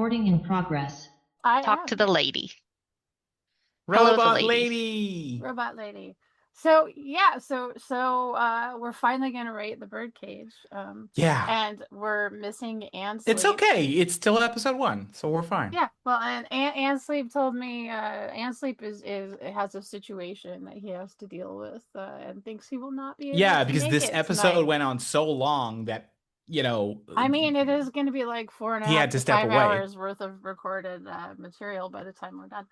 Recording in progress. I Talk to am the lady. Hello, the Robot ladies. lady. robot lady. So yeah, we're finally gonna rate the Birdcage. Yeah. And we're missing Anne It's Sleep. okay. It's still episode 1, so we're fine. Yeah, well, and Anne Sleep told me Anne Sleep is has a situation that he has to deal with and thinks he will not be able Yeah, to because make this it episode tonight. went on so long that, I mean, it is going to be like he had 4.5 to to step 5 away. hours worth of recorded material by the time we're done.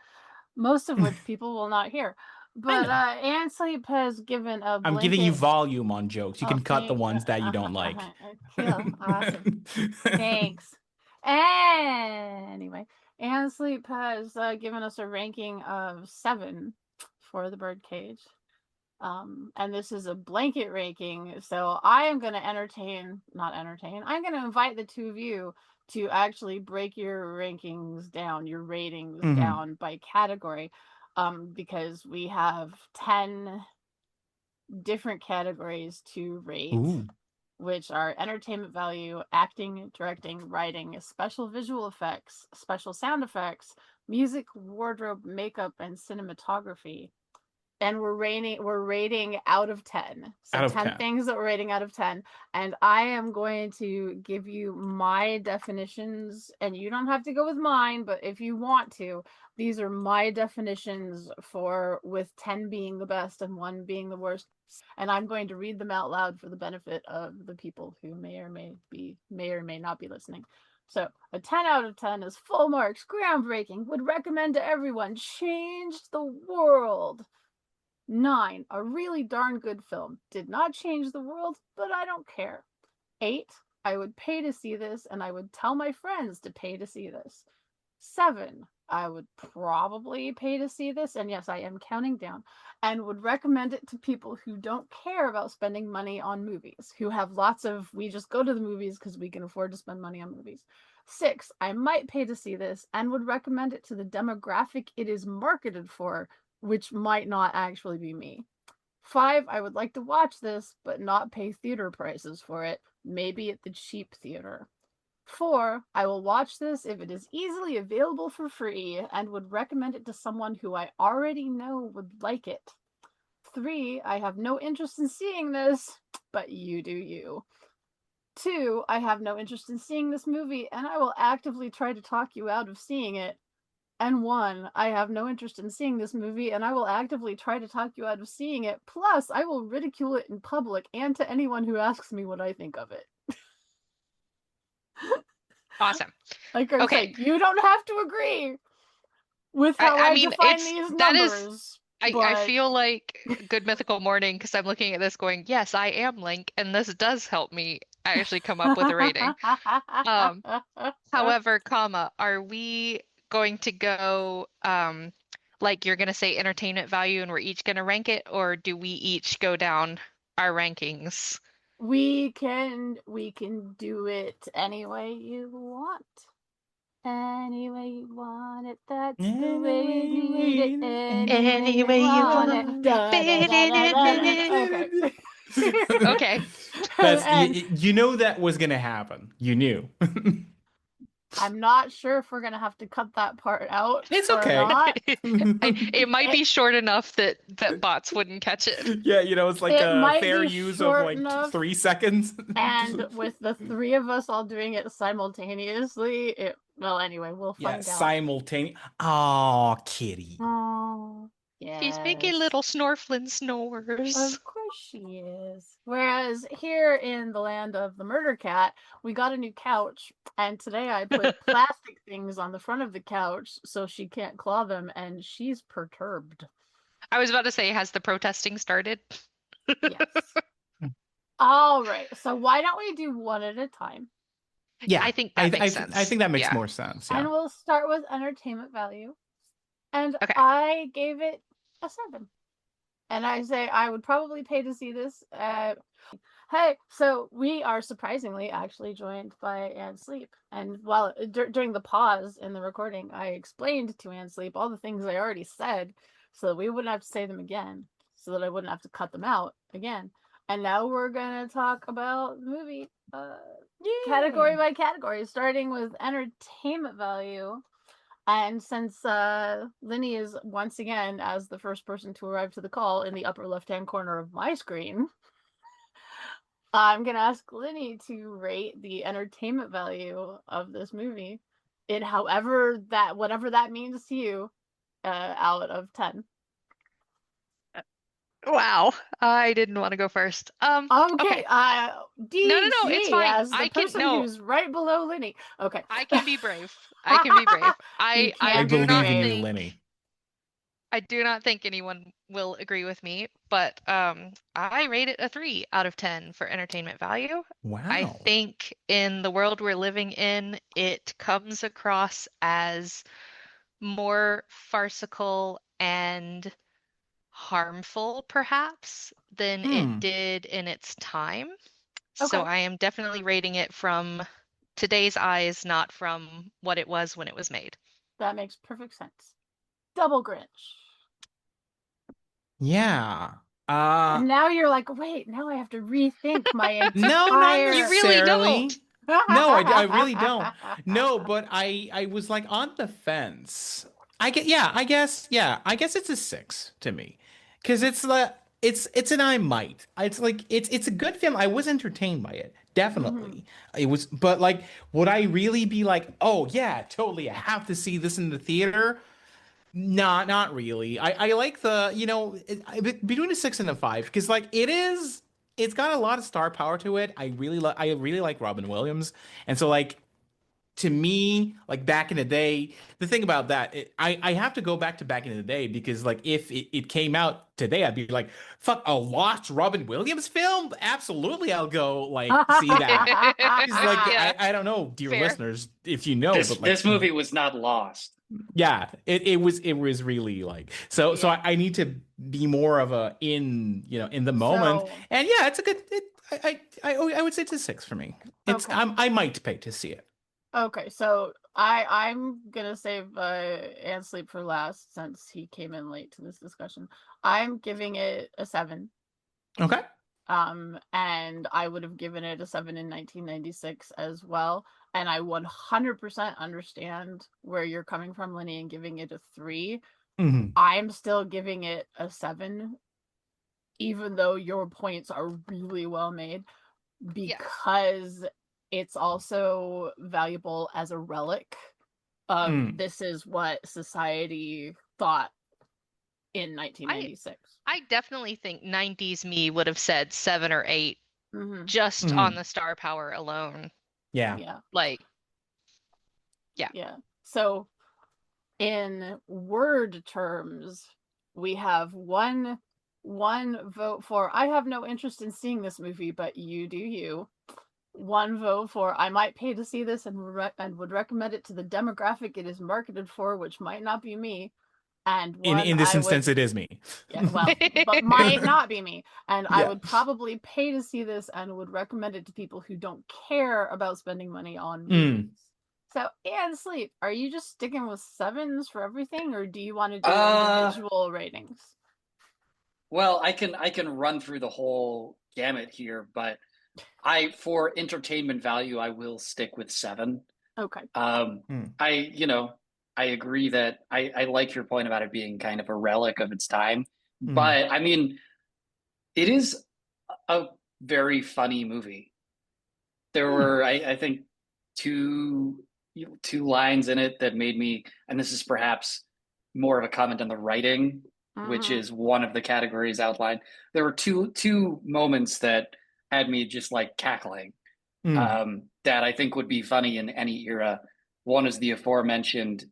Most of which people will not hear. But Anne Sleep has given a I'm giving you blanket. volume on jokes. You Oh, can cut the thank ones that you don't like. Cool. Awesome. Thanks. Anyway, Anne Sleep has given us a ranking of 7 for the Birdcage. And this is a blanket ranking, so I am going to I'm going to invite the two of you to actually break your rankings down, your ratings down by category, because we have 10 different categories to rate. Ooh. Which are entertainment value, acting, directing, writing, special visual effects, special sound effects, music, wardrobe, makeup, and cinematography. And we're rating out of 10. So Out of 10 10. things that we're rating out of 10. And I am going to give you my definitions, and you don't have to go with mine, but if you want to, these are my definitions for with 10 being the best and 1 being the worst. And I'm going to read them out loud for the benefit of the people who may or may not be listening. So a 10 out of 10 is full marks, groundbreaking, would recommend to everyone, changed the world. 9, a really darn good film. Did not change the world, but I don't care. 8, I would pay to see this, and I would tell my friends to pay to see this. 7, I would probably pay to see this, and yes, I am counting down, and would recommend it to people who don't care about spending money on movies, who have lots of, we just go to the movies because we can afford to spend money on movies. 6, I might pay to see this, and would recommend it to the demographic it is marketed for, which might not actually be me. 5, I would like to watch this, but not pay theater prices for it, maybe at the cheap theater. 4, I will watch this if it is easily available for free and would recommend it to someone who I already know would like it. 3, I have no interest in seeing this, but you do you. 2, I have no interest in seeing this movie and I will actively try to talk you out of seeing it. And 1, I have no interest in seeing this movie, and I will actively try to talk you out of seeing it. Plus, I will ridicule it in public and to anyone who asks me what I think of it. Awesome. Like I said, you don't have to agree with how I mean, define these numbers. I feel like Good Mythical Morning because I'm looking at this going, yes, I am Link, and this does help me actually come up with a rating. However, are we going to go like you're gonna say entertainment value and we're each gonna rank it, or do we each go down our rankings? We can do it any way you want. Any way you want it, that's the way you need it. Any way you want it. Okay. You know that was gonna happen. You knew. I'm not sure if we're gonna have to cut that part out. It's or okay. not. It might be short enough that bots wouldn't catch it. Yeah, it's like a fair use of like enough, 3 seconds. And with the 3 of us all doing it simultaneously, well, anyway, we'll find out. Simultaneous. Oh, kitty. Oh, yeah. She's making little snorflin snores. Of course she is. Whereas here in the land of the murder cat, we got a new couch, and today I put plastic things on the front of the couch so she can't claw them, and she's perturbed. I was about to say, has the protesting started? Yes. All right. So why don't we do one at a time? Yeah, I think that makes sense. I think that makes more sense. Yeah. And we'll start with entertainment value. And okay. I gave it a 7. And I say I would probably pay to see this. Hey, so we are surprisingly actually joined by Anne Sleep. And while during the pause in the recording, I explained to Anne Sleep all the things I already said so that we wouldn't have to say them again, so that I wouldn't have to cut them out again. And now we're going to talk about the movie. category Yay. by category, starting with entertainment value. And since Linny is once again, as the first person to arrive to the call, in the upper left-hand corner of my screen, I'm gonna ask Linny to rate the entertainment value of this movie, in whatever that means to you, out of 10. Wow, I didn't want to go first. Okay, Okay. No, it's DG fine. as the person who's right below Linny. Okay. I can be brave. I can be brave. You I can do be not believe in you, brave. think Lenny. I do not think anyone will agree with me, but I rate it a 3 out of 10 for entertainment value. I Wow. think in the world we're living in, it comes across as more farcical and harmful, perhaps, than it Hmm. did in its time. So Okay. I am definitely rating it from today's eyes, not from what it was when it was made. That makes perfect sense. Double Grinch. Yeah. And now you're like, wait, now I have to rethink my No, not entire. You really don't. necessarily. No, I really don't. No, but I was like on the fence. I guess it's a 6 to me. Because it's an I might. It's like it's a good film. I was entertained by it. Mhm. Definitely. It was, but like, would I really be like, oh yeah, totally, I have to see this in the theater? Not really. I like between a 6 and a 5, because like it's got a lot of star power to it. I really like Robin Williams, and so like to me, like back in the day, the thing about that, I have to go back in the day, because like if it came out today, I'd be like, fuck, a lost Robin Williams film? Absolutely, I'll go like see that. Because like Yeah, I don't know, dear fair. listeners, if you know, This but like this movie was not lost. yeah, it was really like so Yeah. I need to be more of a in the moment. So, And yeah, it's a good I would say it's a 6 for me. It's okay. I might pay to see it. Okay, so I'm gonna save and sleep for last since he came in late to this discussion. I'm giving it a 7. Okay. And I would have given it a 7 in 1996 as well. And I 100% understand where you're coming from, Lenny, and giving it a 3. Hmm. I'm still giving it a 7, even though your points are really well made, Yes. because it's also valuable as a relic of Mm. this is what society thought in I 1996. I definitely think 90s me would have said 7 or 8 Mm-hmm. just on Hmm. the star power alone. Yeah. Yeah. Like, yeah. Yeah. So in word terms, we have one vote for I have no interest in seeing this movie, but you do you. One vote for I might pay to see this and would recommend it to the demographic it is marketed for, which might not be me. And one In this I would, instance, it is me. yeah, well, but might not be me. And I Yeah. would probably pay to see this and would recommend it to people who don't care about spending money on movies. Mm. So, and Sleep, are you just sticking with 7s for everything, or do you want to do Uh, individual ratings? well, I can run through the whole gamut here, but for entertainment value, I will stick with 7. Okay. Mm. I agree that I like your point about it being kind of a relic of its time, Mm. but I mean, it is a very funny movie. There Mm. were, I think, two two lines in it that made me, and this is perhaps more of a comment on the writing, which Mm-hmm. is one of the categories outlined. There were two moments that had me just like cackling, Mm. that I think would be funny in any era. One is the aforementioned,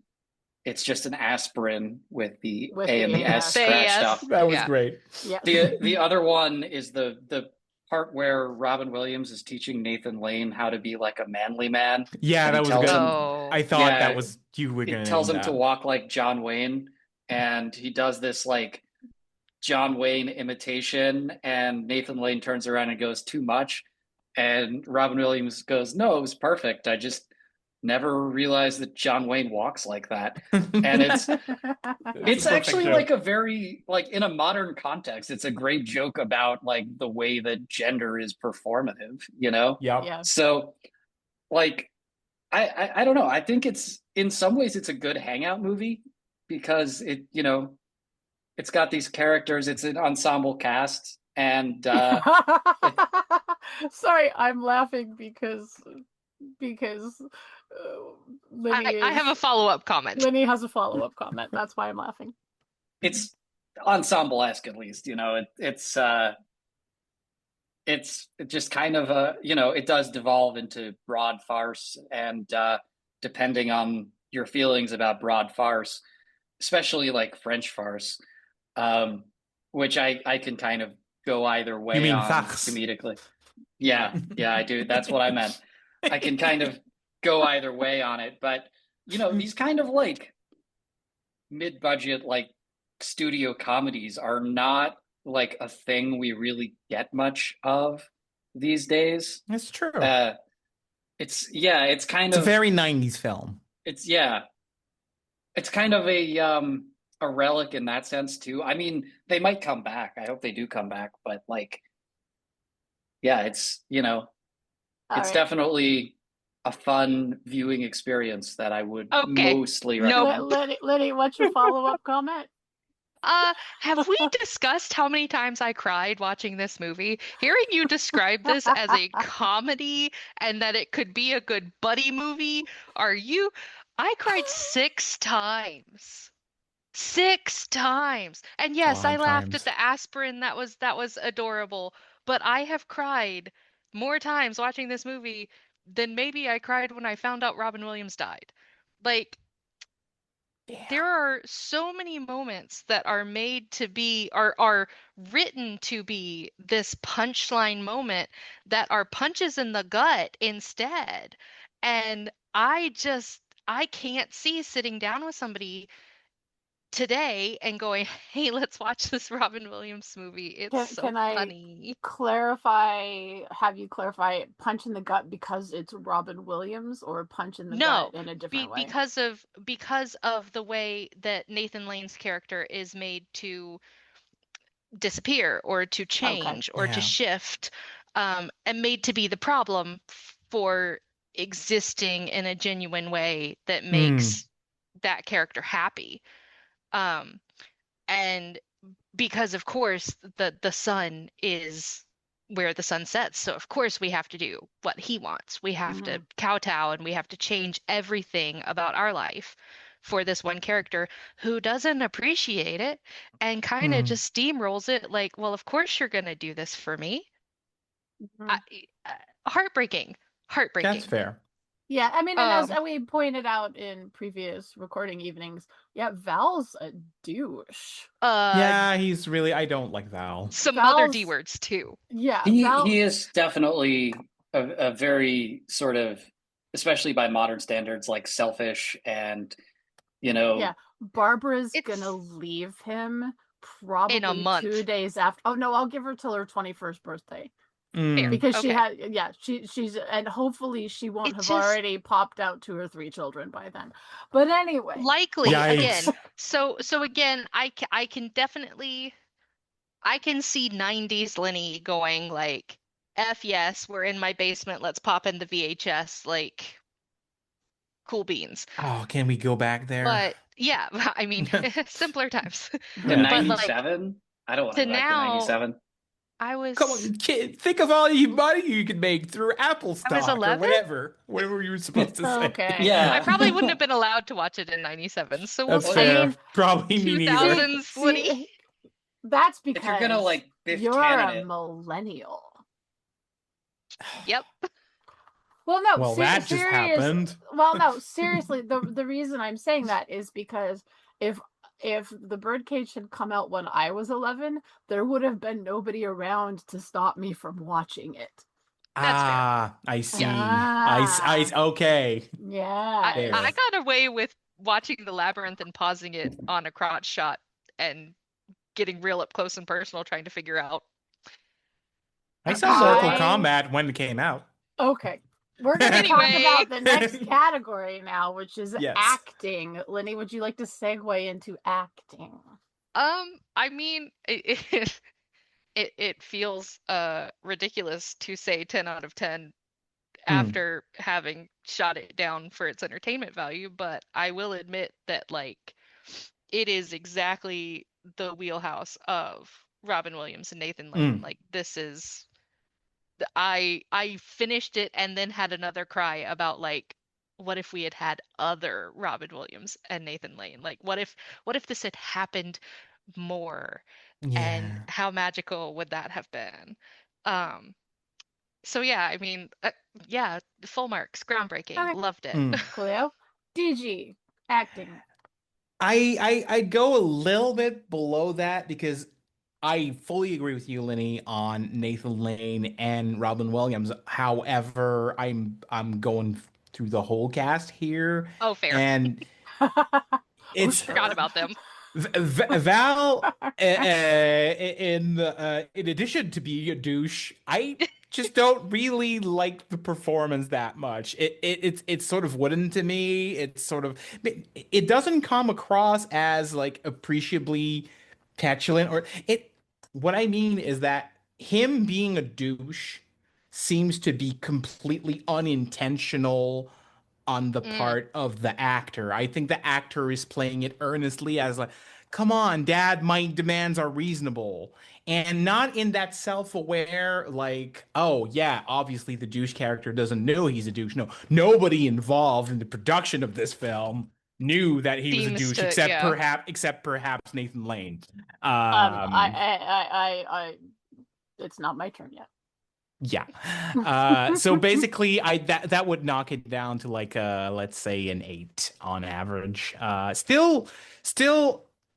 it's just an aspirin with the With A the and the S AS. Say scratched yes. off. That was Yeah. great. Yes. The other one is the part where Robin Williams is teaching Nathan Lane how to be like a manly man, Yeah, and he that was tells good. him, Oh. I thought that yeah, was you were he gonna tells name him to that. walk like John Wayne, and he does this like John Wayne imitation, and Nathan Lane turns around and goes, too much, and Robin Williams goes, no, it was perfect. I just never realized that John Wayne walks like that. And It's a it's perfect actually joke. like a very, like, in a modern context, it's a great joke about like the way that gender is performative, you know? Yep. Yeah. So like I don't know. I think it's in some ways it's a good hangout movie because it's got these characters. It's an ensemble cast, and it, Sorry, I'm laughing because I have a follow-up comment. Lenny has a follow-up comment. That's why I'm laughing. it's ensemble-esque at least. It's just kind of it does devolve into broad farce, and depending on your feelings about broad farce, especially like French farce, um, which I can kind of go either You way mean on farce? comedically. Yeah, I do. That's what I meant. I can kind of go either way on it, but these kind of like mid-budget like studio comedies are not like a thing we really get much of these days. That's true. It's kind It's a of very 90s film. it's yeah, it's kind of a relic in that sense too. I mean, they might come back. I hope they do come back, but like yeah, All it's right. definitely a fun viewing experience that I would Okay. mostly Nope. recommend. Lenny, what's your follow-up comment? Have we discussed how many times I cried watching this movie? Hearing you describe this as a comedy and that it could be a good buddy movie, I cried 6 times. 6 times. And A yes, lot I of laughed at times. the aspirin. That was adorable. But I have cried more times watching this movie than maybe I cried when I found out Robin Williams died. Like, Yeah. there are so many moments that are made to be are written to be this punchline moment that are punches in the gut instead. And I can't see sitting down with somebody today and going, "Hey, let's watch this Robin Williams movie. It's so Can I funny." have you clarify punch in the gut because it's Robin Williams or punch in the gut No, in a different way? because of the way that Nathan Lane's character is made to disappear or to Okay. change or to Yeah. shift, and made to be the problem for existing in a genuine way that Mm. makes that character happy. Um, and because of course the sun is where the sun sets, so of course we have to do what he wants. We have to kowtow and we have to change everything about our life for this one character who doesn't appreciate it and kind of Mm. just steamrolls it like, well, of course you're gonna do this for me. I, heartbreaking. That's Heartbreaking. fair. Yeah, I mean, and as um we pointed out in previous recording evenings, yeah, Val's a douche. Yeah, he's really. I don't like Val. some other D Val's words too. yeah, He is definitely a very sort of, especially by modern standards, like selfish and yeah, Barbara's gonna It's leave him in a probably month. 2 days after. Oh no, I'll give her till her 21st birthday Fair. Mm. because she Okay. had she's and hopefully she won't It have just already popped out 2 or 3 children by then. But anyway, likely again. Yikes. So again, I can definitely I can see 90s Lenny going like, F yes, we're in my basement, let's pop in the VHS, like, cool beans. Oh, can we go back there? But yeah, I mean, simpler times. to But like 97. I don't want to to go back to now, 97. I Come was on, kid. Think of all the money you could make through Apple I was stock or 11. whatever you were supposed to say. okay. I Yeah. probably wouldn't have been allowed to watch it in 97, so we'll That's Well, say fair. mean, Probably me neither. 2000s Lenny. That's if you're gonna because like Biff you're Tannen a it, millennial. Yep. Well, no, Well, that just happened. Well, no, seriously, the reason I'm saying that is because if the Birdcage had come out when I was 11, there would have been nobody around to stop me from watching it. That's fair. I see. Ah. Okay. Yeah. There. I got away with watching The Labyrinth and pausing it on a crotch shot and getting real up close and personal trying to figure out. I saw Mortal I- Kombat when it came out. Okay. We're going to talk Anyway. about the next category now, which is Yes. acting. Lenny, would you like to segue into acting? I mean, it feels ridiculous to say 10 out of 10 after having shot it down for its entertainment value, but I will admit that like it is exactly the wheelhouse of Robin Williams and Nathan Lane. Like this is I finished it and then had another cry about like what if we had had other Robin Williams and Nathan Lane? Like what if this had happened more and Yeah. how magical would that have been? Um so yeah, I mean yeah, full marks, groundbreaking, Okay. loved it. Coolio. DG, acting. I'd go a little bit below that because I fully agree with you, Lenny, on Nathan Lane and Robin Williams. However, I'm going through the whole cast here, Oh, fair. and Oh, it's Forgot sure. about them. Val, in addition to being a douche, I just don't really like the performance that much. It's sort of wooden to me. It's sort of it doesn't come across as like appreciably petulant or it. What I mean is that him being a douche seems to be completely unintentional on the Mm, part of the actor. I think the actor is playing it earnestly as like, come on, dad, my demands are reasonable. And not in that self-aware, like, oh yeah, obviously the douche character doesn't know he's a douche. No, nobody involved in the production of this film knew that he was a seems douche, to, yeah. except perhaps Nathan Lane. It's not my turn yet. Yeah. So basically that would knock it down to like let's say an 8 on average. Still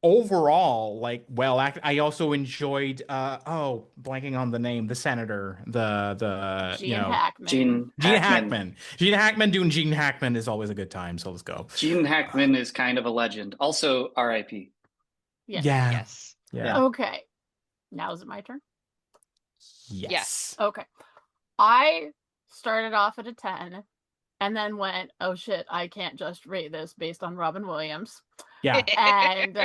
overall like well act I also enjoyed blanking on the name, the senator, the Gene Hackman. Gene Hackman. Gene Hackman doing Gene Hackman is always a good time, so let's go. Gene Hackman is kind of a legend. Also, R.I.P. Yes. Yeah. Yes. Yeah. Okay. Now is it my turn? Yes. Okay. I started off at a 10 and then went, oh shit, I can't just rate this based on Robin Williams. Yeah. And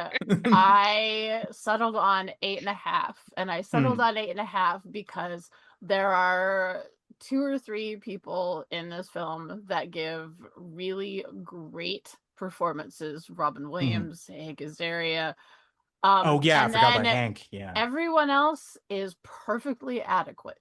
I settled on 8.5. And I settled on 8.5 because there are 2 or 3 people in this film that give really great performances. Robin Williams, Hank Azaria. Oh yeah, I and forgot then about Hank. Yeah. everyone else is perfectly adequate.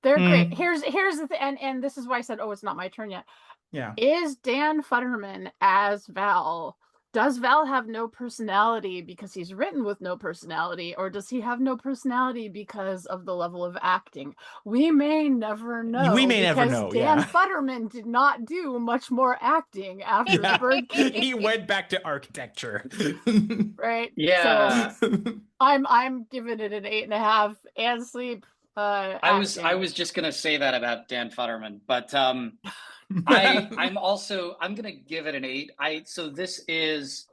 They're great. Here's the thing, and this is why I said, oh, it's not my turn yet. Yeah. Is Dan Futterman as Val? Does Val have no personality because he's written with no personality, or does he have no personality because of the level of acting? We may never know. We may never because know. Dan Yeah. Futterman did not do much more acting after the Birdcage. He went back to architecture. Right? Yeah. So I'm giving it an 8.5 and sleep. I was just gonna say that about Dan Futterman, but I'm gonna give it an 8. So this is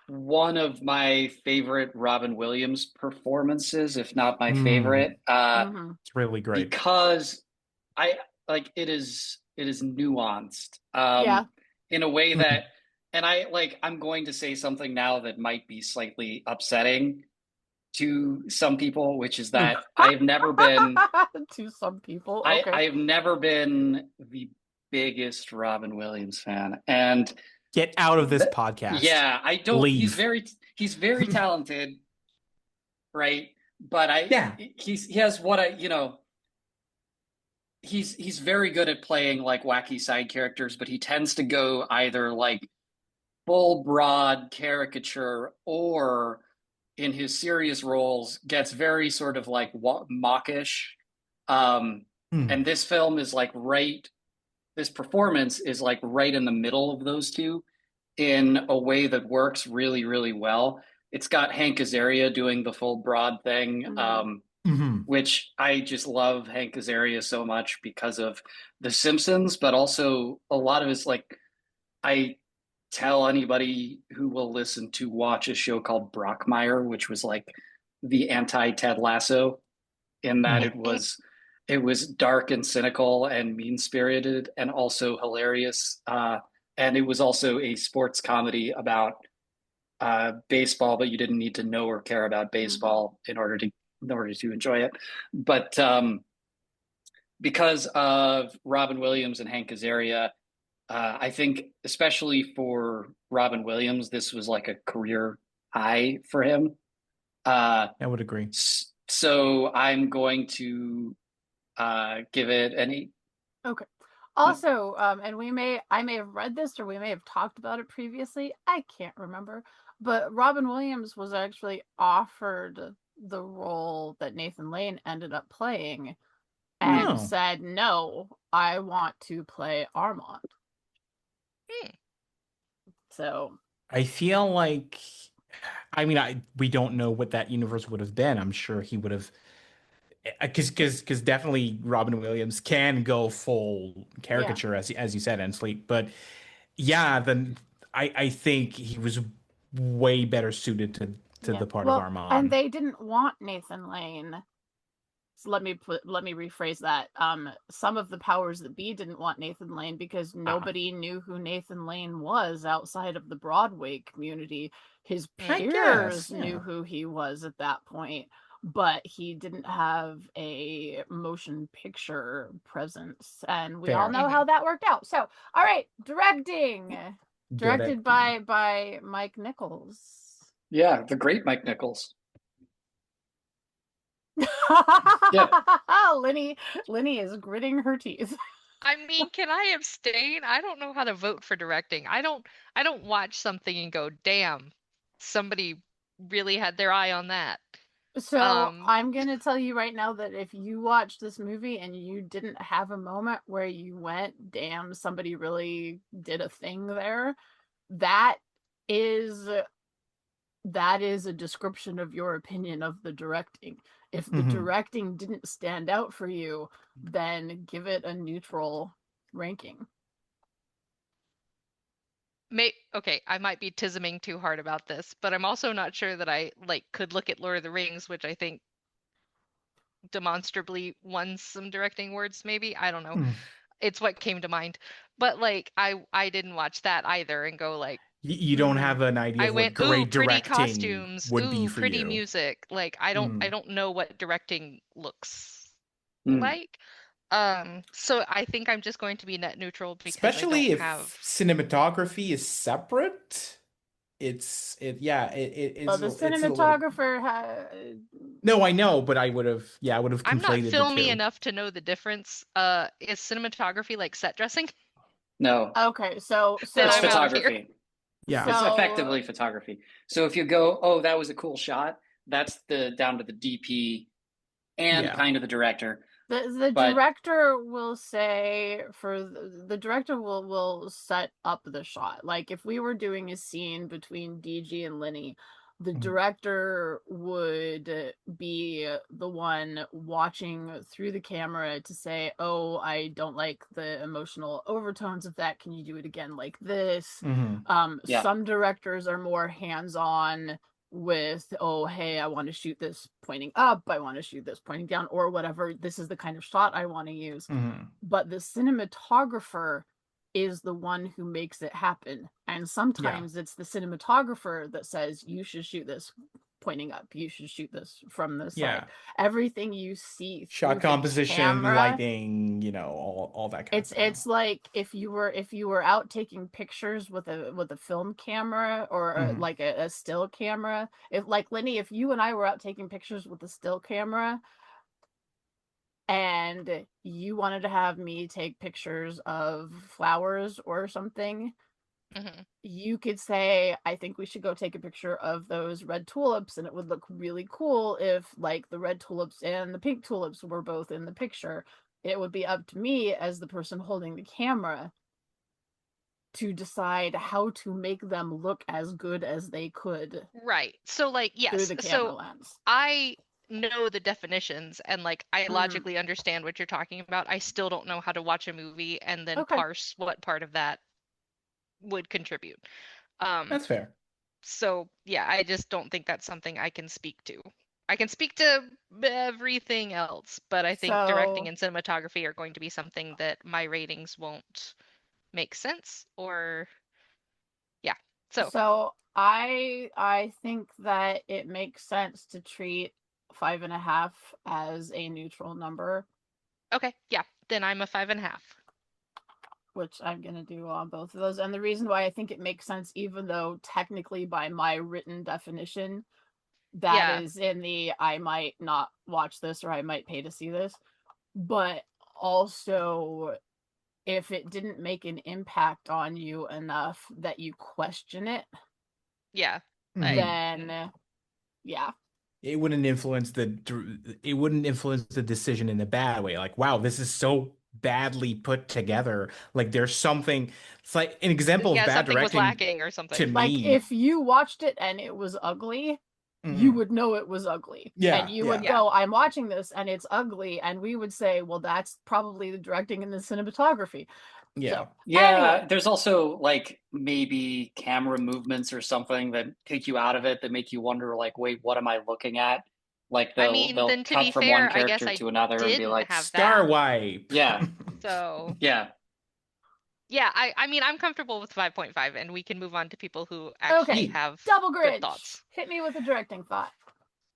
one of my favorite Robin Williams performances, if not my favorite. It's really great. Because it is nuanced. Yeah. In a way that I'm going to say something now that might be slightly upsetting to some people, which is that I've never been to some people. Okay. I've never been the biggest Robin Williams fan, and get out of this podcast. Yeah, I don't. Leave. He's very talented, right? But he has what he's very good at playing like wacky side characters, but he tends to go either like full broad caricature or in his serious roles gets very sort of like mawkish. And this film is like this performance is like right in the middle of those two in a way that works really, really well. It's got Hank Azaria doing the full broad thing, which I just love Hank Azaria so much because of The Simpsons, but also a lot of his I tell anybody who will listen to watch a show called Brockmire, which was like the anti-Ted Lasso, in that it was dark and cynical and mean-spirited and also hilarious. And it was also a sports comedy about baseball, but you didn't need to know or care about baseball in order to enjoy it. But because of Robin Williams and Hank Azaria, I think especially for Robin Williams, this was like a career high for him. I would agree. So I'm going to give it an 8. Okay. Also, and I may have read this or we may have talked about it previously. I can't remember. But Robin Williams was actually offered the role that Nathan Lane ended up playing and No. said, no, I want to play Armand. So I feel like, I mean, we don't know what that universe would have been. I'm sure he would have, because definitely Robin Williams can go full caricature as you said, EnScenic. But yeah, then I think he was way better suited to the part of well, and Armand. they didn't want Nathan Lane. So let me rephrase that. Some of the powers that be didn't want Nathan Lane because nobody knew who Nathan Lane was outside of the Broadway community. His I peers guess, knew yeah. who he was at that point, but he didn't have a motion picture presence, and we all Fair. know how that worked out. So, all right, directing, directed Directing. by Mike Nichols. Yeah, the great Mike Nichols. Yeah. Lenny is gritting her teeth. I mean, can I abstain? I don't know how to vote for directing. I don't watch something and go, "Damn, somebody really had their eye on that." So I'm gonna tell you right now that if you watched this movie and you didn't have a moment where you went, damn, somebody really did a thing there, that is a description of your opinion of the directing. If the directing didn't stand out for you, then give it a neutral ranking. Okay, I might be tisming too hard about this, but I'm also not sure that I could look at Lord of the Rings, which I think demonstrably won some directing awards, maybe. I don't know. It's what came to mind. But I didn't watch that either and go You don't have an idea I of what went, ooh, great pretty directing costumes, would be ooh, for pretty you. music. I don't know what directing looks Mm. like. So I think I'm just going to be net neutral because I Especially don't if have cinematography is separate. It's Well, the it's a little. cinematographer No, I know, but I would have I'm not conflated the filmy two. enough to know the difference. Is cinematography like set dressing? No, Okay, so Then it's I'm out of here. photography. Yeah. It's so effectively photography. So if you go, oh, that was a cool shot, that's the down to the DP and Yeah. kind of the director. the But director will say the director will set up the shot. Like if we were doing a scene between DG and Lenny, the director would be the one watching through the camera to say, oh, I don't like the emotional overtones of that, can you do it again like this? yeah, Some directors are more hands-on with, oh, hey, I want to shoot this pointing up, I want to shoot this pointing down, or whatever, this is the kind of shot I want to use. But the cinematographer is the one who makes it happen, and sometimes it's the cinematographer that says you should shoot this pointing up, you should shoot this from the side. Everything you see Shot through the composition, camera, lighting, all that kind of thing. it's like if you were out taking pictures with a film camera or like a still camera. If like Lenny, if you and I were out taking pictures with a still camera and you wanted to have me take pictures of flowers or something, you could say, I think we should go take a picture of those red tulips, and it would look really cool if like the red tulips and the pink tulips were both in the picture. It would be up to me as the person holding the camera to decide how to make them look as good as they could. Right. So through yes. the camera So lens. I know the definitions and I logically understand what you're talking about. I still don't know how to watch a movie and then parse what part of that would contribute. That's fair. So yeah, I just don't think that's something I can speak to. I can speak to everything else, but I think directing and cinematography are going to be something that my ratings won't make sense, or yeah. So I think that it makes sense to treat 5.5 as a neutral number. Okay, yeah, then I'm a 5.5. Which I'm gonna do on both of those. And the reason why I think it makes sense, even though technically by my written definition, that Yeah. is in the I might not watch this or I might pay to see this. But also, if it didn't make an impact on you enough that you question it, Yeah. then yeah. It wouldn't influence the decision in a bad way. Like, wow, this is so badly put together. Like, there's something. It's like an example of Yeah, bad something was directing lacking or to something. Like me. if you watched it and it was ugly, you would know it was ugly. Yeah, And you yeah. would go, I'm watching this and it's ugly. And we would say, well, that's probably the directing and the cinematography. Yeah. So, Yeah, anyway. there's also like maybe camera movements or something that take you out of it that make you wonder like, wait, what am I looking at? Like I they'll mean, they'll then to be cut from one fair, I guess character I to another and be didn't like, have Star that. wipe. yeah, So, yeah. yeah, I mean, I'm comfortable with 5.5, and we can move on to people who actually Okay. have Double good Grinch. thoughts. Hit me with a directing thought.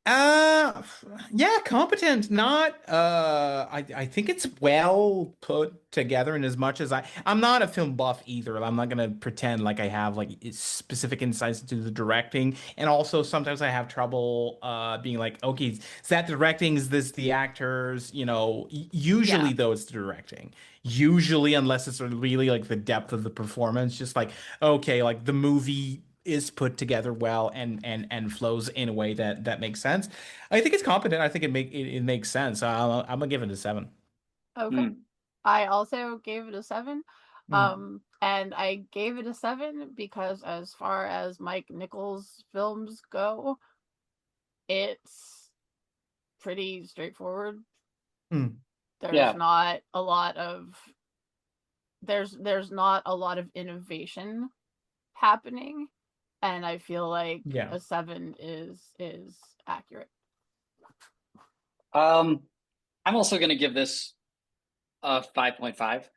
Uh, yeah, competent. Not I think it's well put together in as much as I'm not a film buff either. I'm not gonna pretend like I have like specific insights into the directing. And also sometimes I have trouble being like, okay, is that directing? Is this the actors? You know, usually Yeah. though it's the directing. Usually, unless it's really like the depth of the performance, just like, okay, like the movie is put together well and flows in a way that makes sense. I think it's competent. I think it makes sense. I'm gonna give it a 7. Okay. Mm. I also gave it a 7. Mm. And I gave it a 7 because as far as Mike Nichols films go, it's pretty straightforward. Mm. There's Yeah. not a lot of there's not a lot of innovation happening, and I feel like Yeah. a 7 is accurate. I'm also gonna give this a 5.5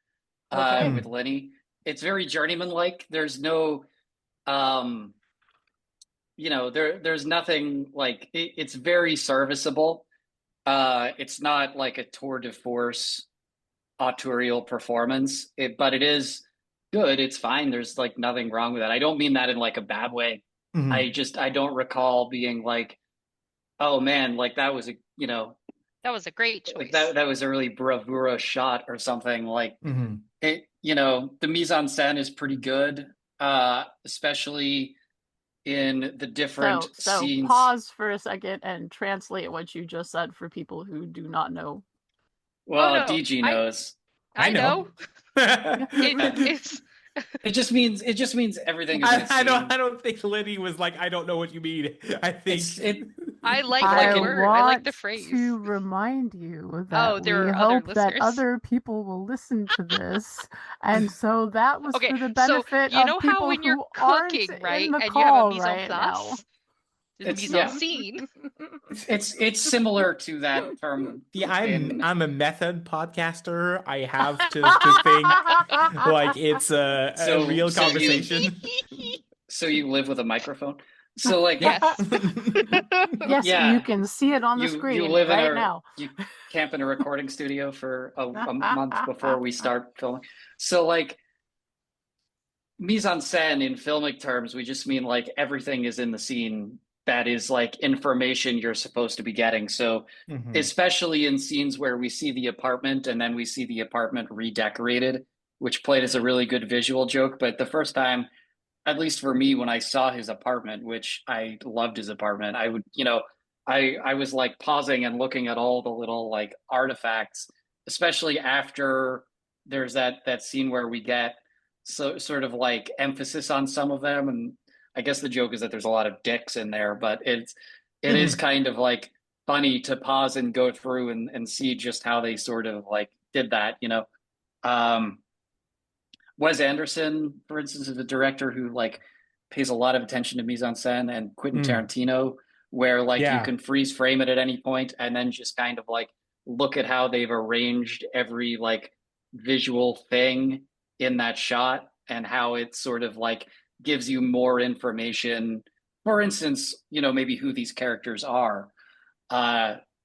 Okay. with Lenny. It's very journeyman-like. There's no there's nothing like it's very serviceable. It's not like a tour de force autorial performance, but it is good. It's fine. There's like nothing wrong with that. I don't mean that in like a bad way. Mhm. I don't recall being like, oh man, like that was a That was a great like choice. that was a really bravura shot or something. Like Mhm. it, the mise en scène is pretty good, especially in the different So scenes. pause for a second and translate what you just said for people who do not know. Oh Well, no, DG knows. I I know. know. It's It just means everything is in a I scene. don't think Liddy was like, I don't know what you mean. I think It's it I like like I the in word. I like want the phrase. to remind you Oh, that there we are other hope that listeners. other people will listen to this. And so that was Okay, for the so benefit you of know how people when you're who aren't cooking, in right, the and you have a call mise en right now. place, there's a it's mise en yeah. scene. It's similar to that term yeah, in I'm a method podcaster. I have to think like it's a so real so you conversation. so you live with a microphone. So like Yeah. Yes. Yes, you yeah, can see it on the you screen live in right a now. you camp in a recording studio for a month before we start filming. So like mise en scène in filmic terms, we just mean like everything is in the scene that is like information you're supposed to be getting. So, Mhm. especially in scenes where we see the apartment and then we see the apartment redecorated, which played as a really good visual joke. But the first time, at least for me, when I saw his apartment, which I loved his apartment, I would, I was like pausing and looking at all the little like artifacts, especially after there's that scene where we get so sort of like emphasis on some of them, and I guess the joke is that there's a lot of dicks in there, but it is Mhm. kind of like funny to pause and go through and see just how they sort of like did that. Um, Wes Anderson, for instance, is a director who like pays a lot of attention to mise en scène, and Quentin Mm. Tarantino, where like you Yeah. can freeze frame it at any point and then just kind of like look at how they've arranged every like visual thing in that shot and how it sort of like gives you more information. For instance, maybe who these characters are.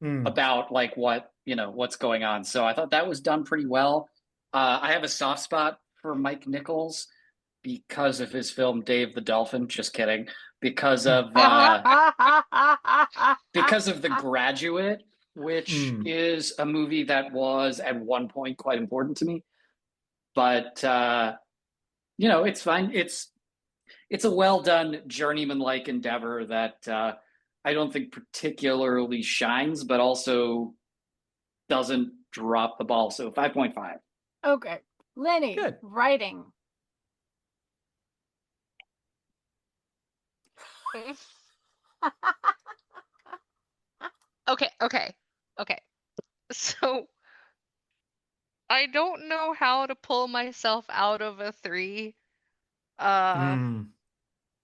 Mm. about like what's going on. So I thought that was done pretty well. I have a soft spot for Mike Nichols because of his film Dave the Dolphin. Just kidding. Because of The Graduate, which Mm. is a movie that was at one point quite important to me. But it's fine. It's a well done journeyman like endeavor that I don't think particularly shines, but also doesn't drop the ball. So 5.5. Okay. Lenny, Good. writing. Okay. So I don't know how to pull myself out of a 3. Uh, Mm.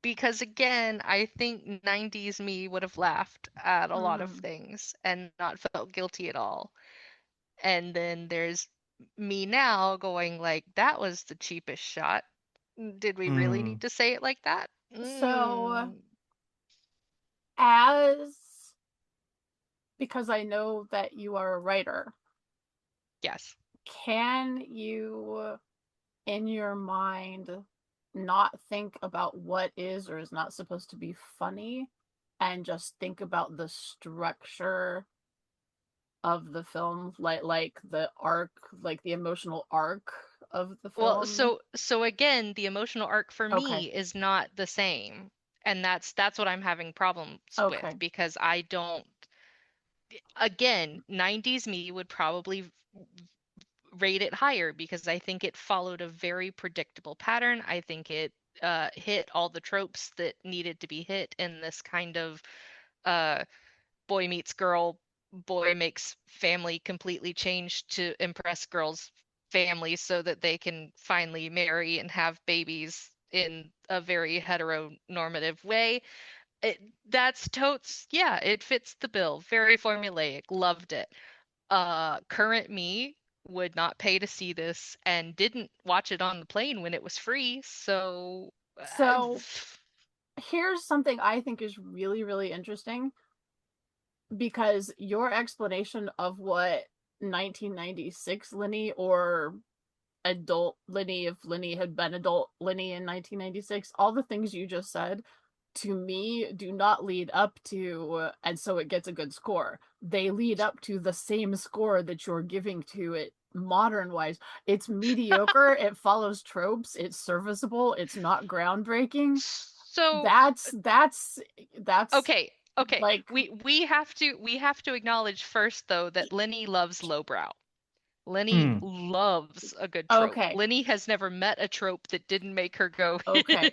because again, I think 90s me would have laughed at a lot of Hmm. things and not felt guilty at all. And then there's me now going like, that was the cheapest shot. Did we really Mm. need to say it like that? So, Mm, because I know that you are a writer, yes. can you, in your mind, not think about what is or is not supposed to be funny and just think about the structure of the film, like the arc, like the emotional arc of the Well, film? so again, the emotional arc for Okay. me is not the same. And that's what I'm having problems with Okay. because I don't again, 90s me would probably rate it higher because I think it followed a very predictable pattern. I think it hit all the tropes that needed to be hit in this kind of uh, boy meets girl, boy makes family completely change to impress girls' families so that they can finally marry and have babies in a very heteronormative way. That's totes, yeah, it fits the bill. Very formulaic, loved it. Current me would not pay to see this and didn't watch it on the plane when it was free, so So here's something I think is really, really interesting, because your explanation of what 1996 Lenny, or adult Lenny, if Lenny had been adult Lenny in 1996, all the things you just said to me do not lead up to, and so it gets a good score. They lead up to the same score that you're giving to it modern wise. It's mediocre, it follows tropes, it's serviceable, it's not groundbreaking. so That's okay, okay. like, We have to acknowledge first though that Lenny loves lowbrow. Lenny Mm. loves a good trope. okay, Lenny has never met a trope that didn't make her go. okay.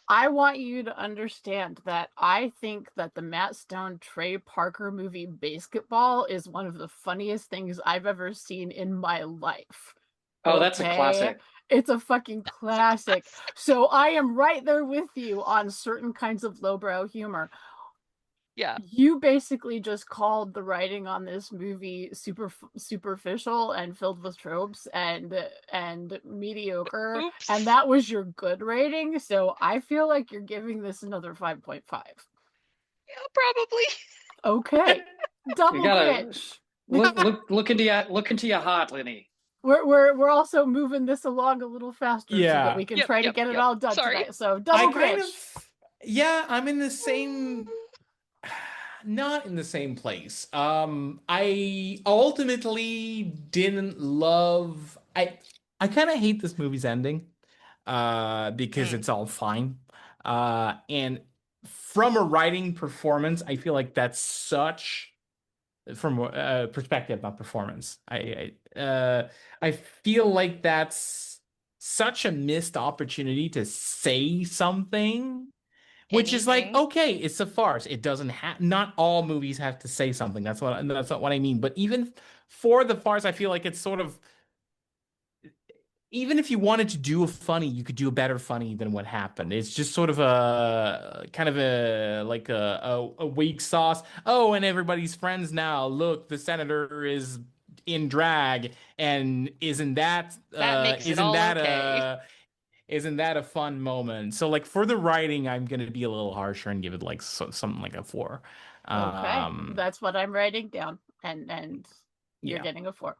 I want you to understand that I think that the Matt Stone Trey Parker movie Basketball is one of the funniest things I've ever seen in my life. Oh, that's a Okay? classic. It's a fucking It's a classic. classic. So I am right there with you on certain kinds of lowbrow humor. Yeah. You basically just called the writing on this movie superficial and filled with tropes and mediocre, and Oops. that was your good rating. So I feel like you're giving this another 5.5. Yeah, probably. Okay, You double gotta grit. look into your heart, Lenny. We're also moving this along a little faster so that Yeah. we can Yep, try to yep, get it yep. all done Sorry. tonight. So I double kind grit. of, yeah, I'm in the same, not in the same place. I ultimately didn't love, I kind of hate this movie's ending, because Mm. it's all fine. And from a writing performance, I feel like that's such, from perspective, not performance. I feel like that's such a missed opportunity to say something, which is like, Anything. okay, it's a farce. It doesn't have, not all movies have to say something. That's not what I mean. But even for the farce, I feel like it's sort of, even if you wanted to do a funny, you could do a better funny than what happened. It's just sort of a kind of a like a weak sauce. Oh, and everybody's friends now. Look, the senator is in drag, and That makes it all okay. isn't that a fun moment? So like for the writing, I'm gonna be a little harsher and give it like something like a 4. Okay, Um, that's what I'm writing down. and you're Yeah. getting a 4.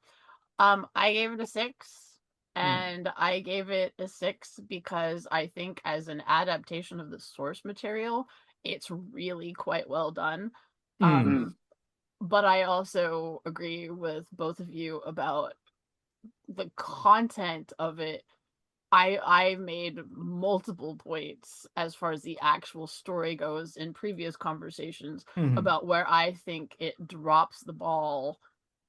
I gave it a 6, and I gave it a 6 because I think as an adaptation of the source material, it's really quite well done. But I also agree with both of you about the content of it. I made multiple points as far as the actual story goes in previous conversations about where I think it drops the ball,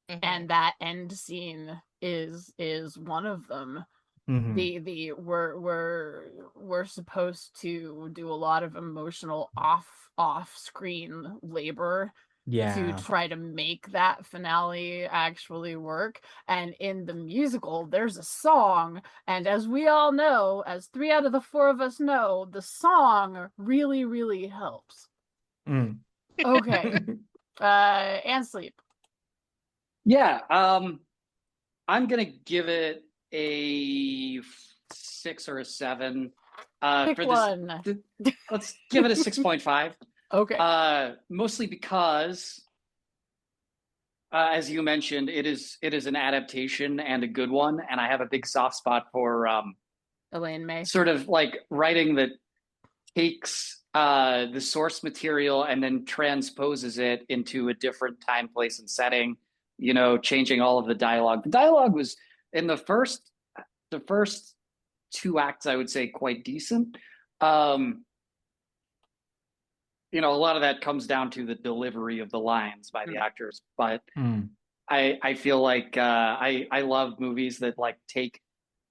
and that end scene is one of them. We're supposed to do a lot of emotional off screen labor to try to make that finale actually work. And in the musical, there's a song, and as we all know, as 3 out of the 4 of us know, the song really, really helps. Okay. And Sleep. Yeah, I'm gonna give it a 6 or a 7. Pick For one. Let's give it a 6.5. Okay. Mostly because, as you mentioned, it is an adaptation and a good one, and I have a big soft spot for Elaine May. sort of like writing that takes the source material and then transposes it into a different time, place, and setting. You know, changing all of the dialogue. The dialogue was in the first 2 acts, I would say, quite decent. You know, a lot of that comes down to the delivery of the lines by the actors, but I feel like I love movies that like take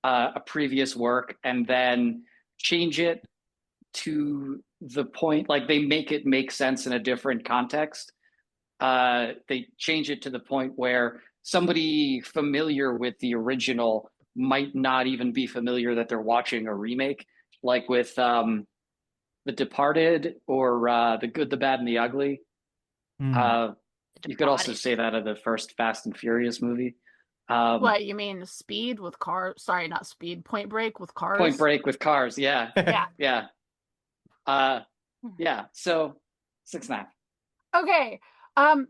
a previous work and then change it to the point, like they make it make sense in a different context. They change it to the point where somebody familiar with the original might not even be familiar that they're watching a remake, like with The Departed or The Good, the Bad, and the Ugly. You could also say that of the first Fast and Furious movie. What, you mean Speed with cars? Sorry, not Speed. Point Break with cars? Point Break with cars, yeah. Yeah. Yeah. So 6.5. Okay.